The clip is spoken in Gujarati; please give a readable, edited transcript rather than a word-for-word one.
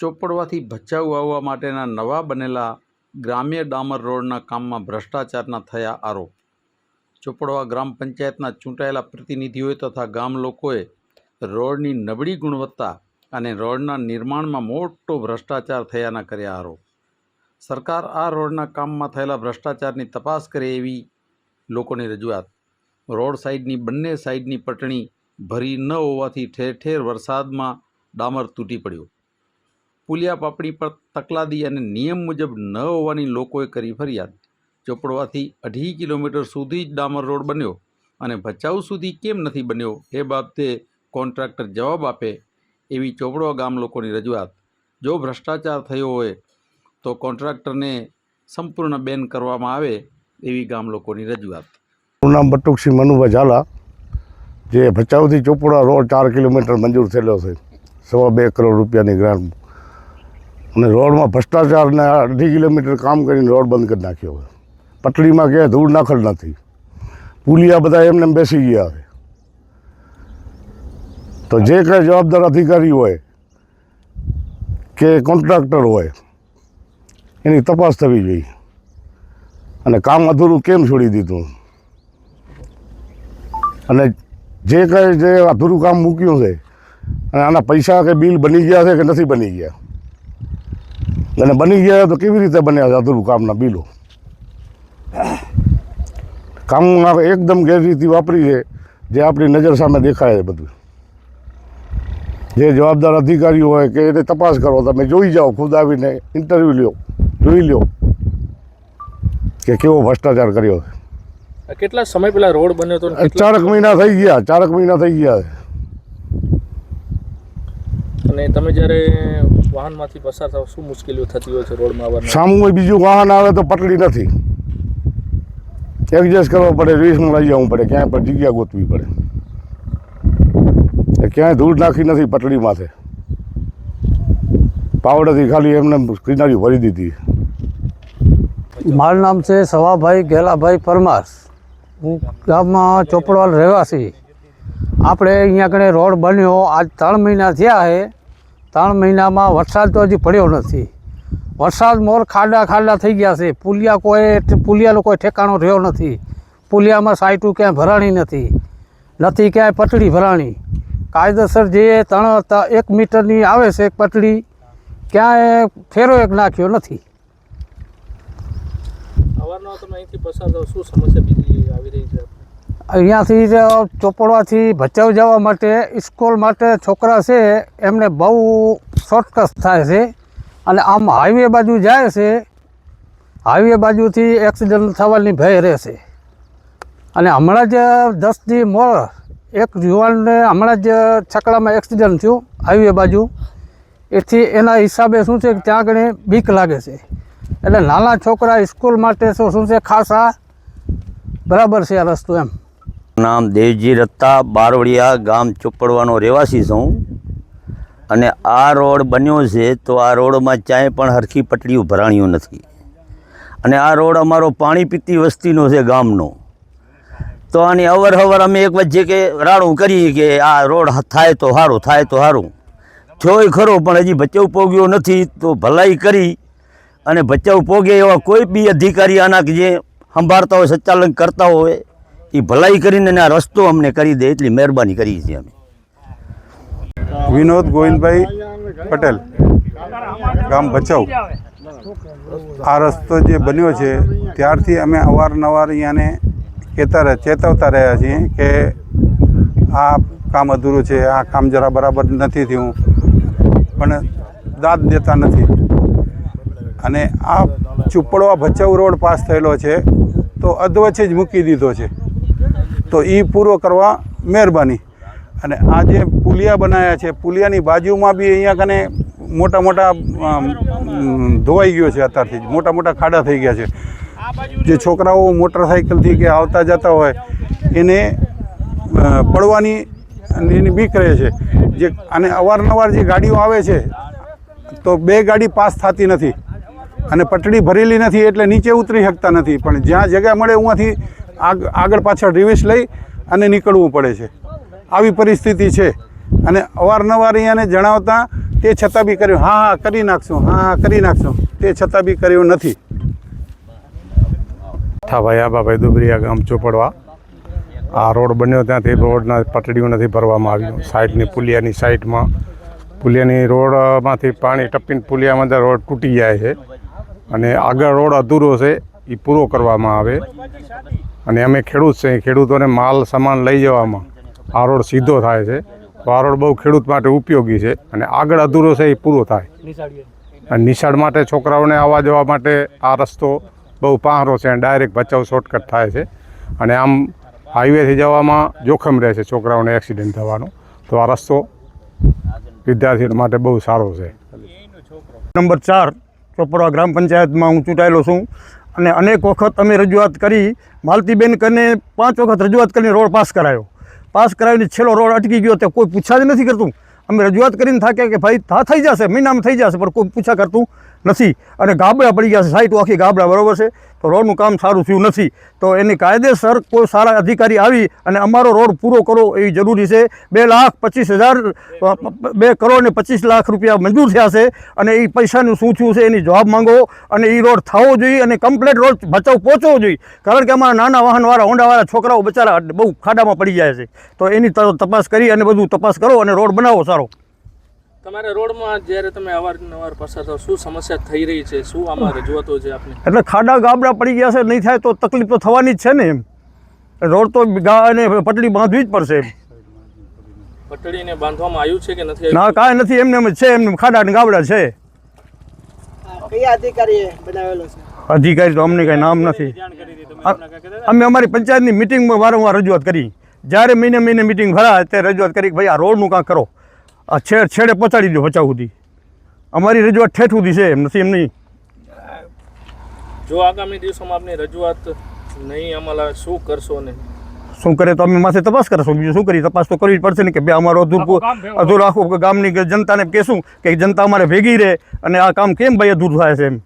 ચોપડવાથી ભચાઉ આવવા માટેના નવા બનેલા ગ્રામ્ય ડામર રોડના કામમાં ભ્રષ્ટાચારના થયા આરોપ. ચોપડવા ગ્રામ પંચાયતના ચૂંટાયેલા પ્રતિનિધિઓએ તથા ગામ લોકોએ રોડની નબળી ગુણવત્તા અને રોડના નિર્માણમાં મોટો ભ્રષ્ટાચાર થયાના કર્યા આરોપ. સરકાર આ રોડના કામમાં થયેલા ભ્રષ્ટાચારની તપાસ કરે એવી લોકોની રજૂઆત. રોડ સાઈડની બંને સાઈડની પટણી ભરી ન હોવાથી ઠેર ઠેર વરસાદમાં ડામર તૂટી પડ્યું. પુલિયા પાપડી પર તકલાદી અને નિયમ મુજબ ન હોવાની લોકોએ કરી ફરિયાદ. ચોપડવાથી 2.5 કિલોમીટર સુધી જ ડામર રોડ બન્યો અને ભચાઉ સુધી કેમ નથી બન્યો એ બાબતે કોન્ટ્રાક્ટર જવાબ આપે એવી ચોપડવા ગામ લોકોની રજૂઆત. જો ભ્રષ્ટાચાર થયો હોય તો કોન્ટ્રાક્ટરને સંપૂર્ણ બેન કરવામાં આવે એવી ગામ લોકોની રજૂઆત. મારું નામ બટુકસિંહ મનુભાઈ ઝાલા. જે ભચાઉથી ચોપડા રોડ 4 કિલોમીટર મંજૂર થયેલો છે, 2.25 કરોડ રૂપિયાની ગ્રાન્ટ, અને રોડમાં ભ્રષ્ટાચારને 2.5 કિલોમીટર કામ કરીને રોડ બંધ કરી નાખ્યો છે. પટડીમાં ક્યાંય ધૂળ નાખલ નથી. પુલિયા બધા એમને બેસી ગયા છે. તો જે કંઈ જવાબદાર અધિકારી હોય કે કોન્ટ્રાક્ટર હોય એની તપાસ થવી જોઈએ. અને કામ અધૂરું કેમ છોડી દીધું, અને જે કંઈ જે અધૂરું કામ મૂક્યું છે અને આના પૈસા કે બિલ બની ગયા છે કે નથી બની ગયા, અને બની ગયા તો કેવી રીતે બન્યા છે અધૂરું કામના બિલો. કામમાં એકદમ ગેરરીતિ વાપરી છે, જે આપણી નજર સામે દેખાય છે બધું. જે જવાબદાર અધિકારીઓ હોય કે એને તપાસ કરો, તમે જોઈ જાઓ, ખુદ આવીને ઇન્ટરવ્યૂ લ્યો, જોઈ લો કે કેવો ભ્રષ્ટાચાર કર્યો છે. કેટલા સમય પહેલા રોડ બન્યો હતો? 4 મહિના થઈ ગયા. 4 મહિના થઈ ગયા છે. અને તમે જ્યારે વાહનમાંથી પસાર થાવ શું મુશ્કેલીઓ થતી હોય છે રોડમાં આવવાનું? સામું બીજું વાહન આવે તો પટડી નથી, એડજસ્ટ કરવો પડે, રિસ્કમાં લઈ જવું પડે, ક્યાંય પણ જગ્યા ગોતવી પડે. ક્યાંય ધૂળ નાખી નથી પટડીમાંથી, પાવડેથી ખાલી એમને કિનારી ભરી દીધી. મારું નામ છે સવાભાઈ ગેલાભાઈ પરમાર. હું ગામમાં ચોપડવાલ રહેવાસી. આપણે અહીંયા કણે રોડ બન્યો આજ 3 મહિના થયા છે. 3 મહિનામાં વરસાદ તો હજી પડ્યો નથી. વરસાદ મોર ખાડા થઈ ગયા છે. પુલિયાનો કોઈ ઠેકાણો રહ્યો નથી. પુલિયામાં સાઈટું ક્યાંય ભરાણી નથી ક્યાંય પટડી ભરાણી. કાયદેસર જે 1 મીટરની આવે છે પટડી, ક્યાંય ફેરો એક નાખ્યો નથી. અહીંથી પસાર થાવ શું સમસ્યા બીજી આવી રહી છે? અહીંયાથી ચોપડવાથી ભચાઉ જવા માટે સ્કૂલ માટે છોકરા છે એમને બહુ શોર્ટકટ થાય છે, અને આમ હાઈવે બાજુ જાય છે. હાઈવે બાજુથી એક્સિડન્ટ થવાની ભય રહેશે. અને હમણાં જ 10 દી મોર એક યુવાનને હમણાં જ છકડામાં એક્સિડન્ટ થયું હાઈવે બાજુ. એથી એના હિસાબે શું છે કે ત્યાં આગળ બીક લાગે છે. એટલે નાના છોકરા સ્કૂલ માટે શું છે ખાસા બરાબર છે આ રસ્તો. એમ નામ દેવજી રત્તા, બારવડિયા ગામ ચોપડવાનો રહેવાસી છું. અને આ રોડ બન્યો છે તો આ રોડમાં ક્યાંય પણ હરખી પટડીઓ ભરાણીઓ નથી. અને આ રોડ અમારો પાણી પીતી વસ્તીનો છે ગામનો. તો આની અવરહવર અમે એક વચ્ચે કે રાડું કરીએ કે આ રોડ થાય તો સારું, થાય તો સારું. થયોય ખરો, પણ હજી ભચાઉ પોગ્યો નથી. તો ભલાઈ કરી અને ભચાઉ પોગે એવા કોઈ બી અધિકારી આના જે સંભાળતા હોય, સંચાલન કરતા હોય, એ ભલાઈ કરીને આ રસ્તો અમને કરી દે એટલી મહેરબાની કરી છે અમે. વિનોદ ગોવિંદભાઈ પટેલ, ગામ ભચાઉ. આ રસ્તો જે બન્યો છે ત્યારથી અમે અવારનવાર અહીંયાને ચેતવતા રહ્યા છીએ કે આ કામ અધૂરું છે, આ કામ જરા બરાબર નથી થયું, પણ દાદ દેતા નથી. અને આ ચોપડવા ભચાઉ રોડ પાસ થયેલો છે તો અધવચ્ચે જ મૂકી દીધો છે, તો એ પૂરો કરવા મહેરબાની. અને આ જે પુલિયા બનાવ્યા છે, પુલિયાની બાજુમાં બી અહીંયા કને મોટા ધોવાઈ ગયો છે. અત્યારથી જ મોટા ખાડા થઈ ગયા છે. જે છોકરાઓ મોટરસાઇકલથી કે આવતા જતા હોય એને પડવાની એની બીક રહે છે. અને અવારનવાર જે ગાડીઓ આવે છે તો 2 ગાડી પાસ થતી નથી, અને પટડી ભરેલી નથી એટલે નીચે ઉતરી શકતા નથી. પણ જ્યાં જગ્યા મળે ઉहाँથી આગળ પાછળ રિવર્સ લઈ અને નીકળવું પડે છે. આવી પરિસ્થિતિ છે. અને અવારનવાર અહીંયાને જણાવતા તે છતાં બી કર્યું હા કરી નાખશું, હા કરી નાખશું, તે છતાં બી કર્યું નથી. ભાઈ આબાભાઈ દુબરિયા ગામ ચોપડવા. આ રોડ બન્યો ત્યાંથી રોડના પટડીઓ નથી ભરવામાં આવ્યું. સાઈડની પુલિયાની સાઈડમાં પુલિયાની રોડમાંથી પાણી ટપીને પુલિયામાં અંદર રોડ તૂટી જાય છે અને આગળ રોડ અધૂરો છે એ પૂરો કરવામાં આવે. અને અમે ખેડૂત છે, ખેડૂતોને માલ સામાન લઈ જવામાં આ રોડ સીધો થાય છે, તો આ રોડ બહુ ખેડૂત માટે ઉપયોગી છે. અને આગળ અધૂરો છે એ પૂરો થાય. અને નિશાળ માટે છોકરાઓને આવવા જવા માટે આ રસ્તો બહુ પહારો છે અને ડાયરેક્ટ ભચાઉ શોર્ટકટ થાય છે. અને આમ હાઈવેથી જવામાં જોખમ રહે છે છોકરાઓને એક્સિડન્ટ થવાનું. તો આ રસ્તો વિદ્યાર્થીઓ માટે બહુ સારો છે. નંબર 4 ચોપડવા ગ્રામ પંચાયતમાં હું ચૂંટાયેલો છું અને અનેક વખત અમે રજૂઆત કરી. માલતીબેન કને 5 વખત રજૂઆત કરીને રોડ પાસ કરાવીને છેલ્લો રોડ અટકી ગયો. તે કોઈ પૂછા જ નથી કરતું. અમે રજૂઆત કરીને થાક્યા કે ભાઈ થઈ જશે, મહિનામાં થઈ જશે, પણ કોઈ પૂછા કરતું નથી. અને ગાબડા પડી ગયા છે, સાઈટો આખી ગાબડા, બરાબર છે. તો રોડનું કામ સારું થયું નથી. તો એની કાયદેસર કોઈ સારા અધિકારી આવી અને અમારો રોડ પૂરો કરો એ જરૂરી છે. 2,25,000 2 કરોડ ને 25 લાખ રૂપિયા મંજૂર થયા છે અને એ પૈસાનું શું થયું છે એની જવાબ માંગો. અને એ રોડ થવો જોઈએ અને કમ્પ્લીટ રોડ ભચાઉ પહોંચવો જોઈએ. કારણ કે અમારા નાના વાહનવાળા હોન્ડાવાળા છોકરાઓ બચારા બહુ ખાડામાં પડી જાય છે. તો એની તપાસ કરી અને બધું તપાસ કરો અને રોડ બનાવો સારો. તમારા રોડમાં જ્યારે તમે અવારનવાર પસાર થાવ શું સમસ્યા થઈ રહી છે, શું આમાં રજૂઆતો છે આપને? એટલે ખાડા ગાબડા પડી ગયા છે, નહીં થાય તો તકલીફ તો થવાની જ છે ને. એમ રોડ તો અને પટડી બાંધવી જ પડશે. પટડીને બાંધવામાં આવ્યું છે કે નથી? ના, કાંઈ નથી, એમને એમ જ છે. એમને ખાડા ને ગાબડા છે. કયા અધિકારીએ બનાવેલો છે? અધિકારી તો અમને કાંઈ નામ નથી. અમે અમારી પંચાયતની મિટિંગમાં વારંવાર રજૂઆત કરી. જ્યારે મહિને મિટિંગ ભરાય ત્યારે રજૂઆત કરી કે ભાઈ આ રોડનું કાંક કરો, આ છેડે પહોંચાડી દો ભચાઉ સુધી. અમારી રજૂઆત ઠેઠ સુધી છે, એમ નથી એમ નહીં. જો આગામી દિવસોમાં આપની રજૂઆત નહીં અમલ શું કરશો ને શું કરે તો અમે માથે તપાસ કરશો. બીજું શું કરી? તપાસ તો કરવી જ પડશે ને કે ભાઈ અમારો અધૂરું આખું ગામની જનતાને કહેશું કે જનતા અમારે ભેગી રહે અને આ કામ કેમ ભાઈ અધૂરું થાય છે એમ.